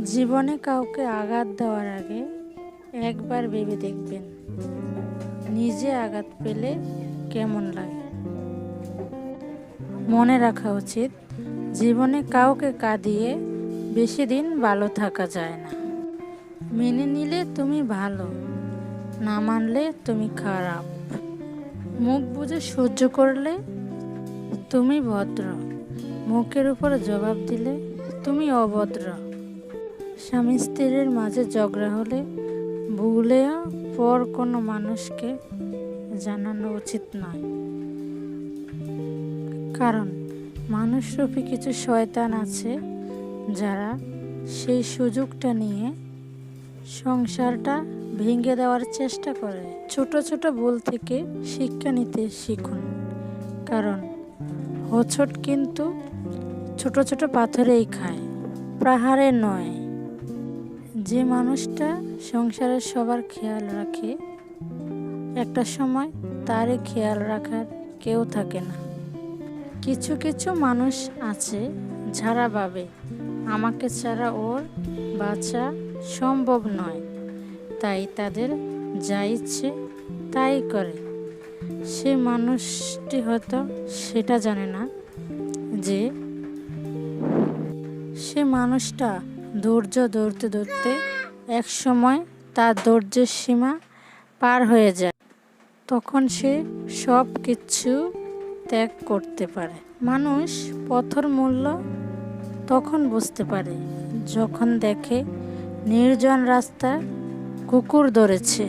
জীবনে কাউকে আঘাত দেওয়ার আগে একবার ভেবে দেখবেন নিজে আঘাত পেলে কেমন লাগে। মনে রাখা উচিত, জীবনে কাউকে কাঁদিয়ে বেশি দিন ভালো থাকা যায় না। মেনে নিলে তুমি ভালো, না মানলে তুমি খারাপ। মুখ বুজে সহ্য করলে তুমি ভদ্র, মুখের উপর জবাব দিলে তুমি অভদ্র। স্বামী স্ত্রীর মাঝে ঝগড়া হলে ভুলেও পর কোনো মানুষকে জানানো উচিত নয়, কারণ মানুষরূপী কিছু শয়তান আছে যারা সেই সুযোগটা নিয়ে সংসারটা ভেঙে দেওয়ার চেষ্টা করে। ছোট ছোট ভুল থেকে শিক্ষা নিতে শিখুন, কারণ হোঁচট কিন্তু ছোট ছোট পাথরেই খায়, পাহাড়ে নয়। যে মানুষটা সংসারের সবার খেয়াল রাখে, একটা সময় তারই খেয়াল রাখার কেউ থাকে না। কিছু কিছু মানুষ আছে যারা ভাবে আমাকে ছাড়া ওর বাঁচা সম্ভব নয়, তাই তাদের যা ইচ্ছে তাই করে। সে মানুষটি হয়তো সেটা জানে না যে সে মানুষটা ধৈর্য ধরতে ধরতে এক সময় তার ধৈর্যের সীমা পার হয়ে যায়, তখন সে সব কিছু ত্যাগ করতে পারে। মানুষ পথর মূল্য তখন বুঝতে পারে যখন দেখে নির্জন রাস্তা কুকুর ধরেছে।